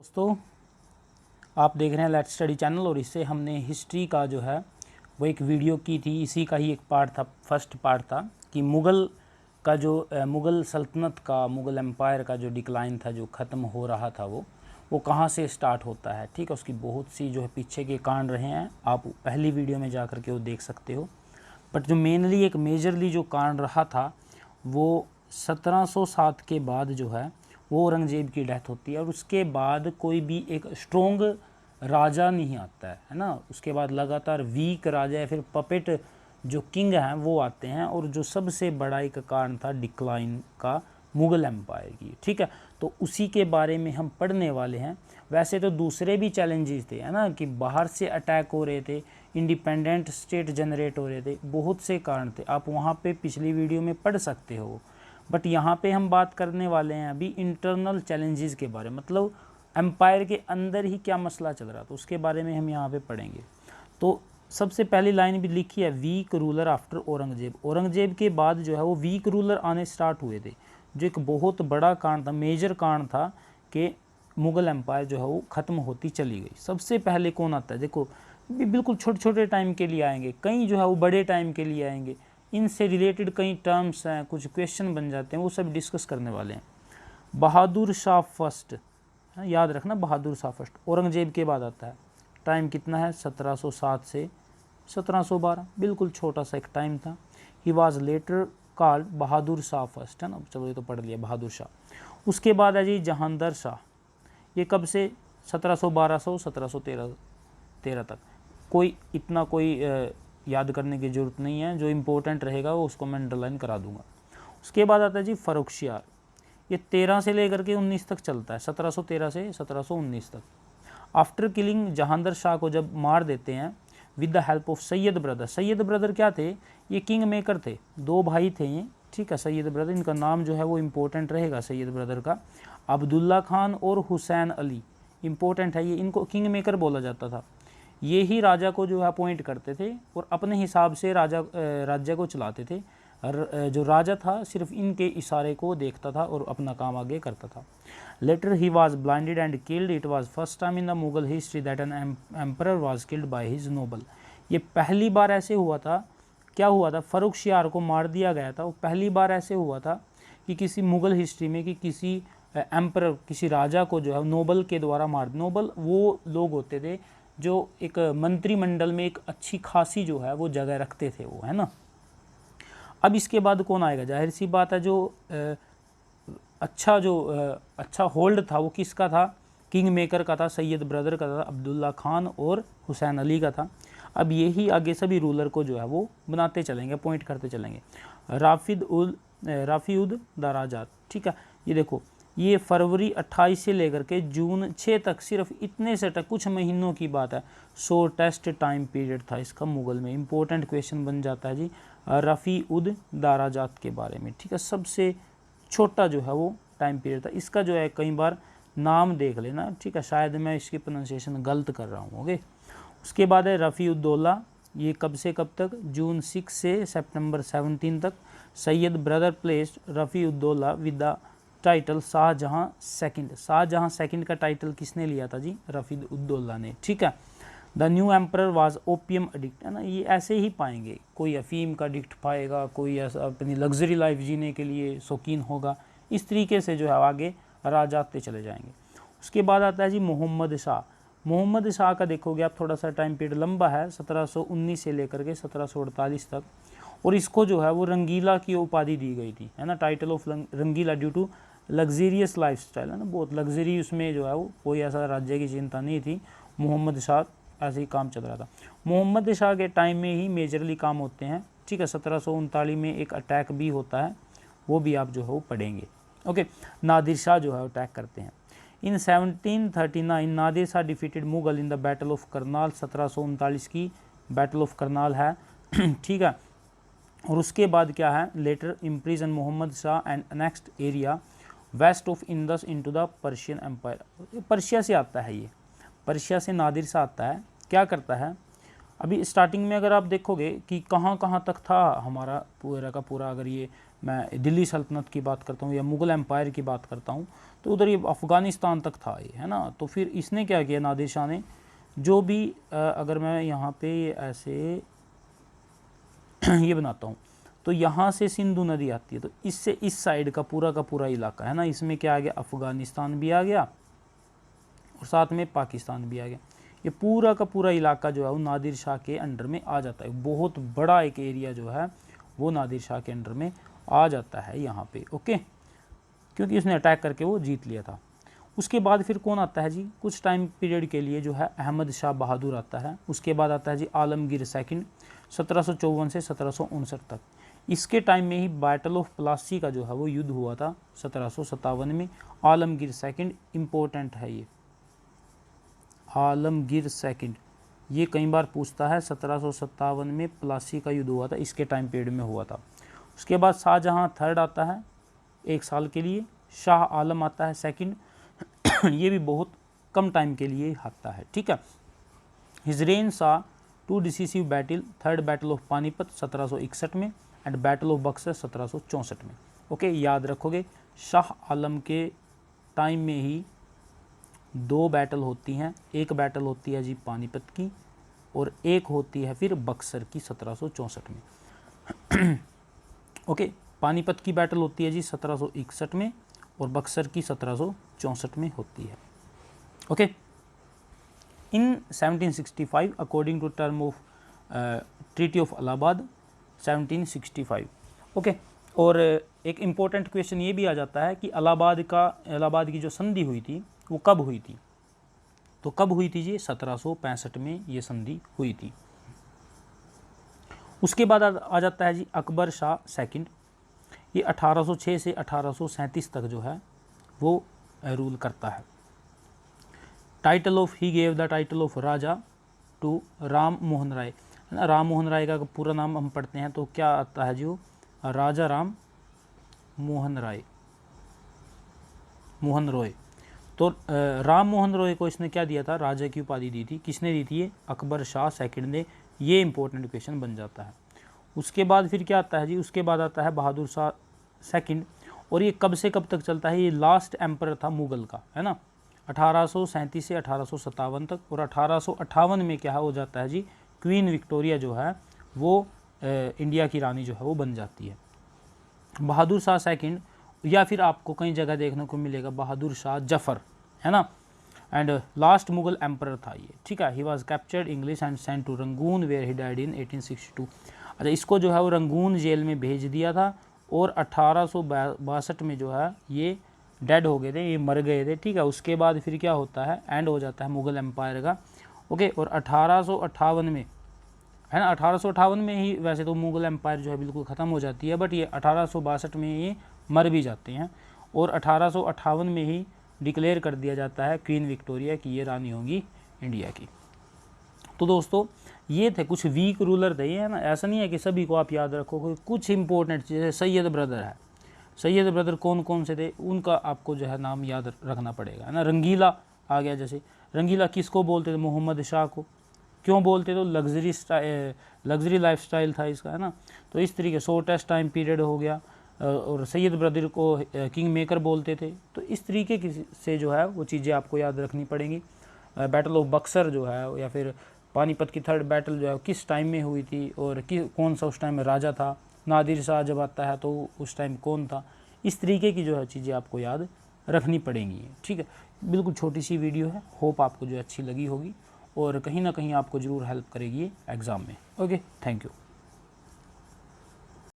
दोस्तों, आप देख रहे हैं लेट्स स्टडी चैनल और इससे हमने हिस्ट्री का जो है वो एक वीडियो की थी। इसी का ही एक पार्ट था, फर्स्ट पार्ट था कि मुग़ल का जो मुग़ल सल्तनत का, मुग़ल एम्पायर का जो डिक्लाइन था, जो ख़त्म हो रहा था, वो कहाँ से स्टार्ट होता है। ठीक है, उसकी बहुत सी जो है पीछे के कांड रहे हैं, आप पहली वीडियो में जा कर के वो देख सकते हो। बट जो मेनली एक मेजरली जो कांड रहा था वो 1707 के बाद जो है वो औरंगज़ेब की डेथ होती है और उसके बाद कोई भी एक स्ट्रॉन्ग राजा नहीं आता है ना। उसके बाद लगातार वीक राजा या फिर पपेट जो किंग हैं वो आते हैं और जो सबसे बड़ा एक कारण था डिक्लाइन का मुग़ल एम्पायर की। ठीक है, तो उसी के बारे में हम पढ़ने वाले हैं। वैसे तो दूसरे भी चैलेंजेस थे, है ना, कि बाहर से अटैक हो रहे थे, इंडिपेंडेंट स्टेट जनरेट हो रहे थे, बहुत से कारण थे, आप वहाँ पे पिछली वीडियो में पढ़ सकते हो। बट यहाँ पे हम बात करने वाले हैं अभी इंटरनल चैलेंजेस के बारे में, मतलब एम्पायर के अंदर ही क्या मसला चल रहा था उसके बारे में हम यहाँ पे पढ़ेंगे। तो सबसे पहली लाइन भी लिखी है, weak ruler after Aurangzeb. Aurangzeb के बाद जो है वो वीक रूलर आने स्टार्ट हुए थे, जो एक बहुत बड़ा कारण था, मेजर कारण था कि मुग़ल एम्पायर जो है वो ख़त्म होती चली गई। सबसे पहले कौन आता है, देखो बिल्कुल छोटे छोटे टाइम के लिए आएंगे, कई जो है वो बड़े टाइम के लिए आएंगे, इनसे रिलेटेड कई टर्म्स हैं, कुछ क्वेश्चन बन जाते हैं, वो सब डिस्कस करने वाले हैं। बहादुर शाह फर्स्ट, याद रखना, बहादुर शाह फर्स्ट औरंगज़ेब के बाद आता है। टाइम कितना है, 1707 से 1712, बिल्कुल छोटा सा एक टाइम था। He was later called Bahadur Shah first, है ना, चलो ये तो पढ़ लिया, बहादुर शाह। उसके बाद है जी जहांगीर शाह। ये कब से, 1712 से 1713 तक। कोई इतना कोई याद करने की ज़रूरत नहीं है, जो इम्पोर्टेंट रहेगा वो उसको मैं अंडरलाइन करा दूंगा। उसके बाद आता है जी फ़र्रुखशियार। ये 13 से लेकर के 19 तक चलता है, 1713 से 1719 तक। आफ्टर किलिंग जहांगीर शाह को जब मार देते हैं with the help of Syed brother. Syed brother क्या थे, ये किंग मेकर थे, दो भाई थे ये। ठीक है, सैयद ब्रदर, इनका नाम जो है वो इम्पोर्टेंट रहेगा सैयद ब्रदर का। अब्दुल्ला खान और हुसैन अली, इम्पोर्टेंट है ये, इनको किंग मेकर बोला जाता था। ये ही राजा को जो है अपॉइंट करते थे और अपने हिसाब से राज्य को चलाते थे। जो राजा था सिर्फ इनके इशारे को देखता था और अपना काम आगे करता था। Later he was blinded and killed. It was first time in the Mughal history that an emperor was killed by his noble. ये पहली बार ऐसे हुआ था, क्या हुआ था, फ़र्रुखशियार को मार दिया गया था। वो पहली बार ऐसे हुआ था कि किसी मुग़ल हिस्ट्री में कि किसी एम्परर, किसी राजा को जो है नोबल के द्वारा मार। नोबल वो लोग होते थे जो एक मंत्रिमंडल में एक अच्छी खासी जो है वो जगह रखते थे, वो, है ना। अब इसके बाद कौन आएगा, जाहिर सी बात है, जो अच्छा होल्ड था वो किसका था, किंग मेकर का था, सैयद ब्रदर का था, अब्दुल्ला खान और हुसैन अली का था। अब यही आगे सभी रूलर को जो है वो बनाते चलेंगे, पॉइंट करते चलेंगे। राफीउद दराजात। ठीक है, ये देखो, ये फरवरी 28 से लेकर के जून 6 तक, सिर्फ इतने से तक कुछ महीनों की बात है। शॉर्टेस्ट टाइम पीरियड था इसका मुग़ल में। इंपॉर्टेंट क्वेश्चन बन जाता है जी रफ़ी उद दाराजात के बारे में। ठीक है, सबसे छोटा जो है वो टाइम पीरियड था इसका, जो है कई बार नाम देख लेना। ठीक है, शायद मैं इसकी प्रोनाउंसिएशन गलत कर रहा हूँ। ओके, उसके बाद है रफ़ी उद्दौला। ये कब से कब तक, जून 6 से सितंबर 17 तक। Sayyid brother placed Rafi Uddaula with the title Shahjahan second. Shahjahan second का टाइटल किसने लिया था जी, रफ़ी उद्दौला ने। ठीक है, the new emperor was opium addict, है ना। ये ऐसे ही पाएंगे, कोई अफीम का एडिक्ट पाएगा, कोई ऐसा अपनी लग्जरी लाइफ जीने के लिए शौकीन होगा। इस तरीके से जो है आगे राजा आते चले जाएंगे। उसके बाद आता है जी मोहम्मद शाह। मोहम्मद शाह का देखोगे आप, थोड़ा सा टाइम पीरियड लंबा है, 1719 से लेकर के 1748 तक। और इसको जो है वो रंगीला की उपाधि दी गई थी, है ना, title of Rangila, due to luxurious lifestyle, है ना, बहुत लग्जरी उसमें जो है वो, कोई ऐसा राज्य की चिंता नहीं थी। मोहम्मद शाह ऐसे ही काम चल रहा था। मोहम्मद शाह के टाइम में ही मेजरली काम होते हैं। ठीक है, 1739 में एक अटैक भी होता है, वो भी आप जो है वो पढ़ेंगे। ओके, नादिर शाह जो है अटैक करते हैं। इन 1739 Nadir Shah defeated Mughal in the battle of Karnal. 1739 की बैटल ऑफ करनाल है। ठीक है, और उसके बाद क्या है, later imprison Mohammad Shah and next area west of Indus into the Persian empire. Persia से आता है ये, पर्शिया से नादिर शाह आता है। क्या करता है, अभी स्टार्टिंग में अगर आप देखोगे कि कहाँ कहाँ तक था हमारा पूरा का पूरा, अगर ये मैं दिल्ली सल्तनत की बात करता हूँ या मुग़ल एम्पायर की बात करता हूँ, तो उधर ये अफ़गानिस्तान तक था ये, है ना। तो फिर इसने क्या किया, नादिर शाह ने, जो भी अगर मैं यहाँ पे ऐसे ये बनाता हूँ, तो यहाँ से सिंधु नदी आती है, तो इससे इस साइड का पूरा इलाका, है ना, इसमें क्या आ गया, अफ़गानिस्तान भी आ गया और साथ में पाकिस्तान भी आ गया। ये पूरा का पूरा इलाका जो है वो नादिर शाह के अंडर में आ जाता है। बहुत बड़ा एक एरिया जो है वो नादिर शाह के अंडर में आ जाता है यहाँ पे, ओके, क्योंकि उसने अटैक करके वो जीत लिया था। उसके बाद फिर कौन आता है जी, कुछ टाइम पीरियड के लिए जो है अहमद शाह बहादुर आता है। उसके बाद आता है जी आलमगीर सेकंड 1754 से 1759 तक। इसके टाइम में ही बैटल ऑफ प्लासी का जो है वो युद्ध हुआ था 1757 में। आलमगीर सेकंड इम्पोर्टेंट है ये, आलमगीर सेकंड, ये कई बार पूछता है। 1757 में प्लासी का युद्ध हुआ था, इसके टाइम पीरियड में हुआ था। उसके बाद शाहजहां थर्ड आता है 1 साल के लिए, शाह आलम आता है सेकंड ये भी बहुत कम टाइम के लिए आता है, ठीक है। हिज रेन सा 2 decisive battle, third battle of Panipat 1761 में एंड बैटल ऑफ बक्सर 1764 में, ओके। याद रखोगे शाह आलम के टाइम में ही 2 बैटल होती हैं, एक बैटल होती है जी पानीपत की और एक होती है फिर बक्सर की 1764 में ओके। पानीपत की बैटल होती है जी 1761 में और बक्सर की 1764 में होती है, okay. In 1765 according to term of treaty of Allahabad 1765, okay. और एक इम्पोर्टेंट क्वेश्चन ये भी आ जाता है कि इलाहाबाद की जो संधि हुई थी वो कब हुई थी, तो कब हुई थी जी, 1765 में ये संधि हुई थी। उसके बाद आ जाता है जी अकबर शाह सेकंड, ये 1806 से 1837 तक जो है वो रूल करता है। Title of, he gave the title of Raja to Ram Mohan Roy, है ना। राम मोहन राय का पूरा नाम हम पढ़ते हैं तो क्या आता है जो, राजा राम मोहन राय, मोहन रॉय। तो राम मोहन रॉय को इसने क्या दिया था, राजा की उपाधि दी थी। किसने दी थी, ये अकबर शाह सेकंड ने। ये इंपॉर्टेंट क्वेश्चन बन जाता है। उसके बाद फिर क्या आता है जी, उसके बाद आता है बहादुर शाह सेकंड, और ये कब से कब तक चलता है, ये लास्ट एम्पर था मुगल का, है ना, 1837 से 1857 तक। और 1858 में क्या हो जाता है जी, क्वीन विक्टोरिया जो है वो इंडिया की रानी जो है वो बन जाती है। बहादुर शाह सेकंड, या फिर आपको कई जगह देखने को मिलेगा बहादुर शाह जफर, है ना। एंड लास्ट मुगल एम्पर था ये, ठीक है। He was captured English and sent to Rangoon where he died in 1862। अच्छा, इसको जो है वो रंगून जेल में भेज दिया था और 1862 में जो है ये डेड हो गए थे, ये मर गए थे, ठीक है। उसके बाद फिर क्या होता है, एंड हो जाता है मुगल एम्पायर का, ओके। और 1858 में, है ना, 1858 में ही वैसे तो मुगल एम्पायर जो है बिल्कुल ख़त्म हो जाती है, बट ये 1862 में ये मर भी जाते हैं। और 1858 में ही डिक्लेयर कर दिया जाता है क्वीन विक्टोरिया की ये रानी होंगी इंडिया की। तो दोस्तों ये थे कुछ वीक रूलर थे, है ना। ऐसा नहीं है कि सभी को आप याद रखो, कुछ इंपॉर्टेंट चीज़ें। सैयद ब्रदर है, सैयद ब्रदर कौन कौन से थे उनका आपको जो है नाम याद रखना पड़ेगा, है ना। रंगीला आ गया, जैसे रंगीला किसको बोलते थे, मोहम्मद शाह को। क्यों बोलते, तो लग्जरी लाइफ स्टाइल था इसका, है ना। तो इस तरीके शॉर्टेस्ट टाइम पीरियड हो गया। और सैयद ब्रदर को किंग मेकर बोलते थे। तो इस तरीके की से जो है वो चीज़ें आपको याद रखनी पड़ेंगी। बैटल ऑफ बक्सर जो है या फिर पानीपत की थर्ड बैटल जो है किस टाइम में हुई थी और कौन सा उस टाइम में राजा था, नादिर शाह जब आता है तो उस टाइम कौन था, इस तरीके की जो है चीज़ें आपको याद रखनी पड़ेंगी, ठीक है। बिल्कुल छोटी सी वीडियो है, होप आपको जो अच्छी लगी होगी और कहीं ना कहीं आपको ज़रूर हेल्प करेगी एग्ज़ाम में। Okay, thank you.